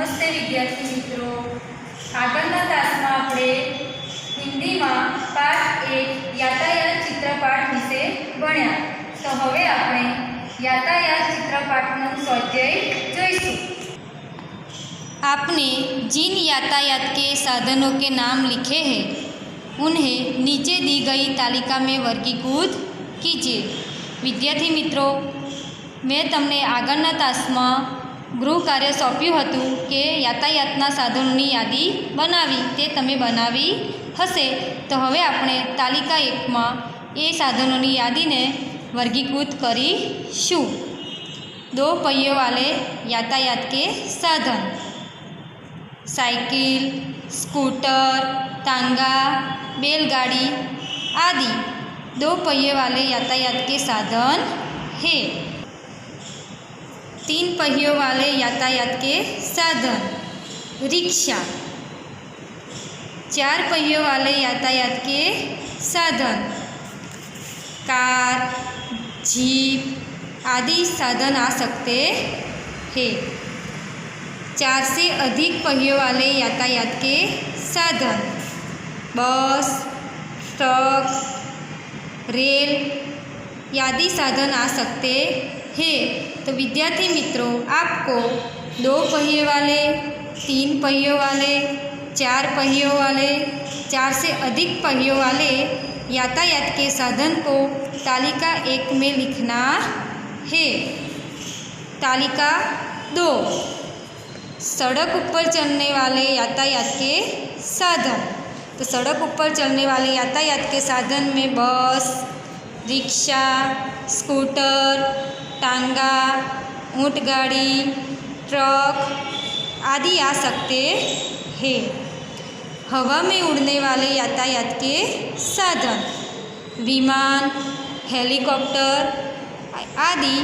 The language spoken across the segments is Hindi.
नमस्ते विद्यार्थी मित्रों, આગળના તાસમાં આપણે હિન્દીમાં પાઠ 1 યાતાયાત ચિત્રપાઠ વિશે ભણ્યા। તો હવે આપણે यातायात चित्रपाठનું સ્વાધ્યાય જોઈશું। आपने जिन यातायात के साधनों के नाम लिखे हैं उन्हें नीचे दी गई तालिका में वर्गीकृत कीजिए। विद्यार्थी मित्रों, मैं तमने આગળના તાસમાં गृह कार्य सौंप्યું હતું કે યાતાયાતના સાધનોની યાદી બનાવી તે તમે બનાવી હશે। તો હવે આપણે તાલિકા 1માં એ સાધનોની યાદીને वर्गीकृत करीशुं। दो पहियों वाले यातायात के साधन साइकिल, स्कूटर, तांगा, बैलगाड़ी आदि दो पहियों वाले यातायात के साधन हैं। तीन पहियों वाले यातायात के साधन रिक्शा, चार पहियों वाले यातायात के साधन कार, जीप आदि साधन आ सकते हैं। चार से अधिक पहियों वाले यातायात के साधन बस, ट्रक, रेल आदि साधन आ सकते हैं। तो विद्यार्थी मित्रों, आपको दो पहियों वाले, तीन पहियों वाले, चार पहियों वाले, चार से अधिक पहियों वाले यातायात के साधन को तालिका 1 में लिखना है। तालिका 2 सड़क ऊपर चलने वाले यातायात के साधन। तो सड़क ऊपर चलने वाले यातायात के साधन में बस, रिक्शा, स्कूटर, टांगा, ऊँटगाड़ी, ट्रक आदि आ सकते हैं। हवा में उड़ने वाले यातायात के साधन विमान, हेलीकॉप्टर आदि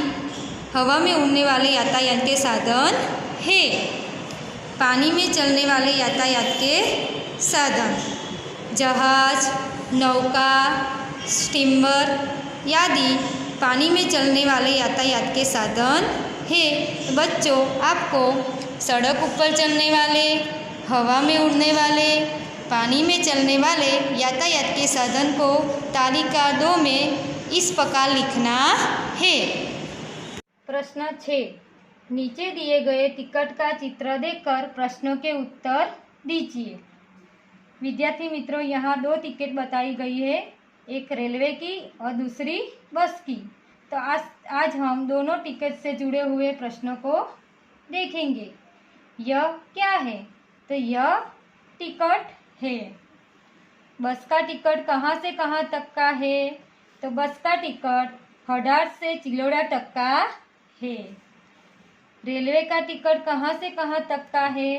हवा में उड़ने वाले यातायात के साधन है। पानी में चलने वाले यातायात के साधन जहाज, नौका, स्टीमर आदि पानी में चलने वाले यातायात के साधन है। बच्चों, आपको सड़क ऊपर चलने वाले, हवा में उड़ने वाले, पानी में चलने वाले यातायात के साधन को तालिका 2 में इस प्रकार लिखना है। प्रश्न 6, नीचे दिए गए टिकट का चित्र देखकर प्रश्नों के उत्तर दीजिए। विद्यार्थी मित्रों, यहाँ दो टिकट बताई गई है, एक रेलवे की और दूसरी बस की। तो आज हम दोनों टिकट से जुड़े हुए प्रश्नों को देखेंगे। यह क्या है? तो यह टिकट है। बस का टिकट कहाँ से कहाँ तक का है? तो बस का टिकट हडार से चिलोड़ा तक का है। रेलवे का टिकट कहाँ से कहाँ तक का है?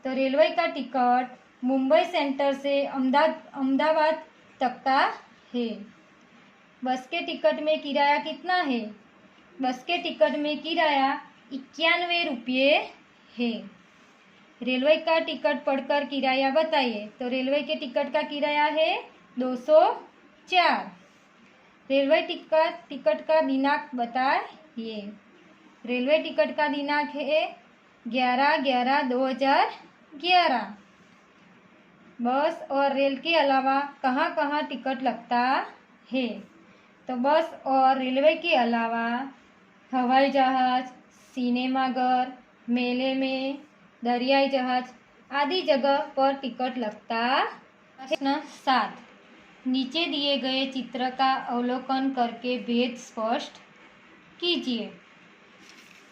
तो रेलवे का टिकट मुंबई सेंटर से अहमदाबाद तक का है। बस के टिकट में किराया कितना है? बस के टिकट में किराया 91 रुपये है। रेलवे का टिकट पढ़कर किराया बताइए। तो रेलवे के टिकट का किराया है 204। रेलवे टिकट का दिनांक बताइए। रेलवे टिकट का दिनांक है 11/11/2011। बस और रेल के अलावा कहाँ कहाँ टिकट लगता है? तो बस और रेलवे के अलावा हवाई जहाज, सिनेमाघर, मेले में, दरियाई जहाज आदि जगह पर टिकट लगता है। प्रश्न 7, नीचे दिए गए चित्र का अवलोकन करके भेद स्पष्ट कीजिए।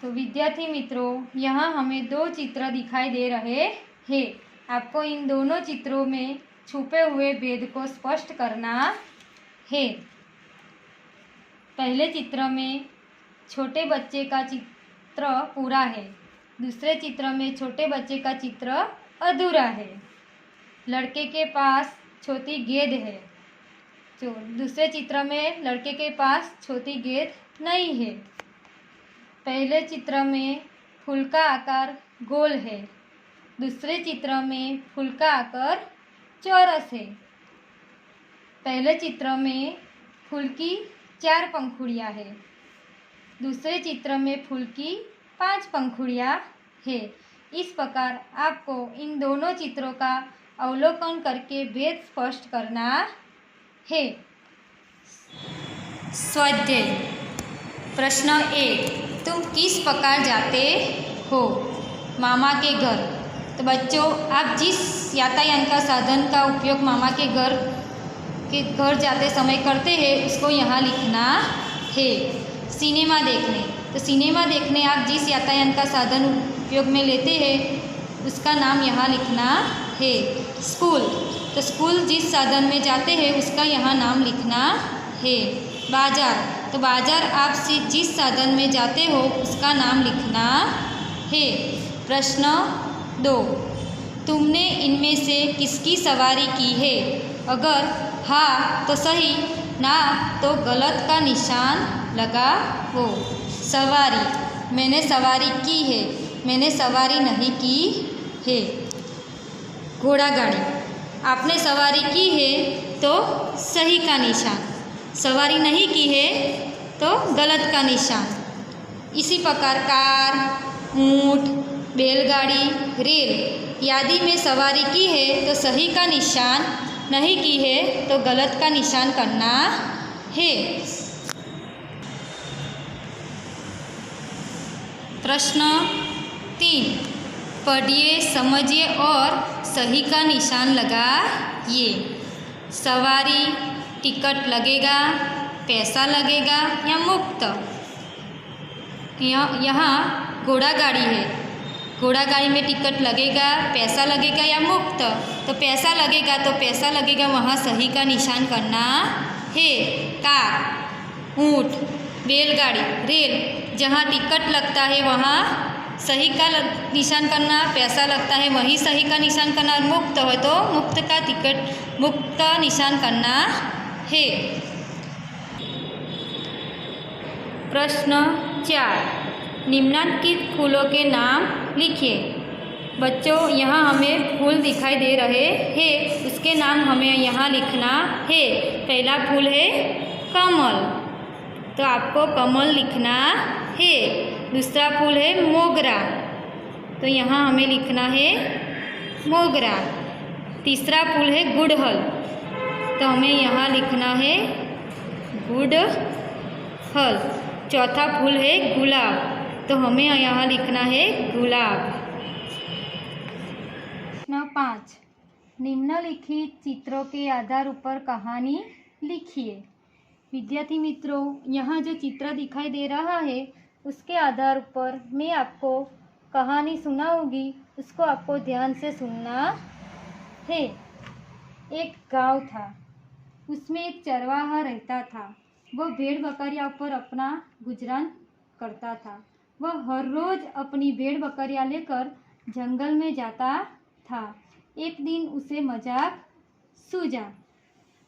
तो विद्यार्थी मित्रों, यहाँ हमें दो चित्र दिखाई दे रहे हैं। आपको इन दोनों चित्रों में छुपे हुए भेद को स्पष्ट करना है। पहले चित्र में छोटे बच्चे का चित्र पूरा है, दूसरे चित्र में छोटे बच्चे का चित्र अधूरा है। लड़के के पास छोटी गेंद है, जो दूसरे चित्र में लड़के के पास छोटी गेंद नहीं है। पहले चित्र में फूल का आकार गोल है, दूसरे चित्र में फूल का आकार चौरस है। पहले चित्र में फूल की 4 पंखुड़ियाँ है, दूसरे चित्र में फूल की 5 पंखुड़ियाँ है। इस प्रकार आपको इन दोनों चित्रों का अवलोकन करके भेद स्पष्ट करना है। स्वाध्याय प्रश्न 1, तुम किस प्रकार जाते हो? मामा के घर। तो बच्चों, आप जिस यातायात का साधन का उपयोग मामा के घर जाते समय करते हैं उसको यहाँ लिखना है। सिनेमा देखने। तो सिनेमा देखने आप जिस यातायात का साधन उपयोग में लेते हैं उसका नाम यहाँ लिखना है। स्कूल। तो स्कूल जिस साधन में जाते हैं उसका यहाँ नाम लिखना है। बाजार। तो बाजार आप जिस साधन में जाते हो उसका नाम लिखना है। प्रश्न 2, तुमने इनमें से किसकी सवारी की है? अगर हाँ तो सही, ना तो गलत का निशान लगाओ। सवारी। मैंने सवारी की है, मैंने सवारी नहीं की है। घोड़ा गाड़ी। आपने सवारी की है तो सही का निशान, सवारी नहीं की है तो गलत का निशान। इसी प्रकार कार, ऊँट, बैलगाड़ी, रेल आदि में सवारी की है तो सही का निशान, नहीं की है तो गलत का निशान करना है। प्रश्न 3, पढ़िए, समझिए और सही का निशान लगाइए। सवारी, टिकट लगेगा, पैसा लगेगा या मुफ्त? यहाँ घोड़ा गाड़ी है, घोड़ा गाड़ी में टिकट लगेगा, पैसा लगेगा या मुफ्त? तो पैसा लगेगा, तो पैसा लगेगा वहाँ सही का निशान करना है। कार, ऊँट, बैलगाड़ी, रेल जहाँ टिकट लगता है वहाँ सही का निशान करना, पैसा लगता है वहीं सही का निशान करना, और मुफ्त है तो मुफ्त का टिकट, मुफ्त का निशान करना है। प्रश्न 4, निम्नलिखित फूलों के नाम लिखिए। बच्चों, यहाँ हमें फूल दिखाई दे रहे हैं, उसके नाम हमें यहाँ लिखना है। पहला फूल है कमल, तो आपको कमल लिखना है। दूसरा फूल है मोगरा, तो यहाँ हमें लिखना है मोगरा। तीसरा फूल है गुड़हल, तो हमें यहाँ लिखना है गुड़हल। चौथा फूल है गुलाब, तो हमें यहाँ लिखना है गुलाब। प्रश्न 5, निम्नलिखित चित्रों के आधार पर कहानी लिखिए। विद्यार्थी मित्रों, यहाँ जो चित्र दिखाई दे रहा है उसके आधार पर मैं आपको कहानी सुनाऊंगी, उसको आपको ध्यान से सुनना है। एक गांव था, उसमें एक चरवाहा रहता था। वह भेड़ बकरियों पर अपना गुजरान करता था। वह हर रोज़ अपनी भेड़ बकरियां लेकर जंगल में जाता था। एक दिन उसे मजाक सूझा।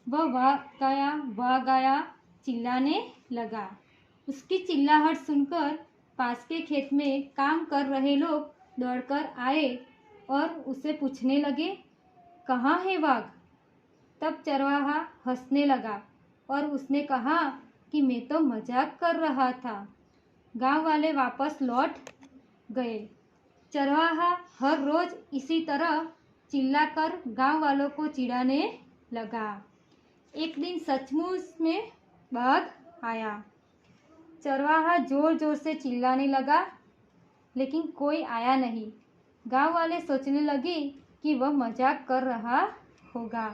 वह वाह गाया चिल्लाने लगा। उसकी चिल्लाहट सुनकर पास के खेत में काम कर रहे लोग दौड़कर आए और उसे पूछने लगे, कहाँ है वाघ? तब चरवाहा हंसने लगा और उसने कहा कि मैं तो मजाक कर रहा था। गांव वाले वापस लौट गए। चरवाहा हर रोज़ इसी तरह चिल्लाकर गांव वालों को चिढ़ाने लगा। एक दिन सचमुच में बाघ आया। चरवाहा जोर जोर से चिल्लाने लगा, लेकिन कोई आया नहीं। गांव वाले सोचने लगे कि वह मजाक कर रहा होगा।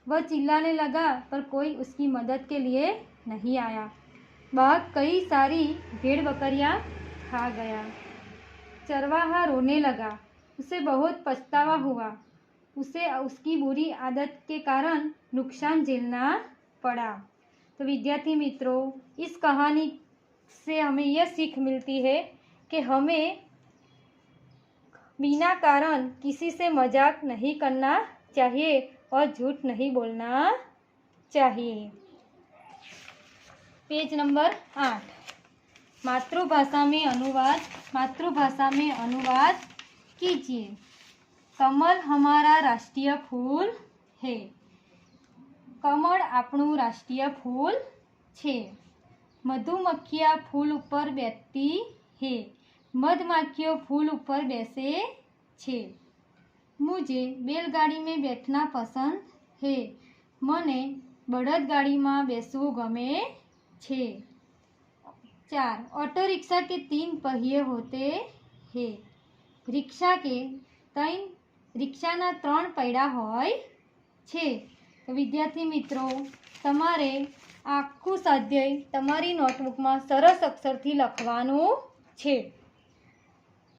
वह चिल्लाने लगा पर कोई उसकी मदद के लिए नहीं आया। बाघ कई सारी भेड़ बकरियां खा गया। चरवाहा रोने लगा। उसे बहुत पछतावा हुआ। उसे उसकी बुरी आदत के कारण नुकसान झेलना पड़ा। तो विद्यार्थी मित्रों, इस कहानी से हमें यह सीख मिलती है कि हमें बिना कारण किसी से मजाक नहीं करना चाहिए और झूठ नहीं बोलना चाहिए। पेज नंबर 8, मातृभाषा में अनुवाद कीजिए। कमल हमारा राष्ट्रीय फूल है। कमल આપણું રાષ્ટ્રીય ફૂલ છે। મધુમક્ખિયા ફૂલ ઉપર બેસતી है। મધમાખીઓ ફૂલ ઉપર બેસે छे। मुझे बैलगाड़ी में बैठना पसंद है। मने बળદગાડી में बेसवू गमे छे। 4. ऑटो रिक्शा के 3 पहिए होते हैं। रिक्शाना 3 પૈડા હોય છે। તો વિદ્યાર્થી મિત્રો, તમારે આખું સ્વાધ્યાય તમારી નોટબુકમાં સરસ અક્ષરથી લખવાનું છે।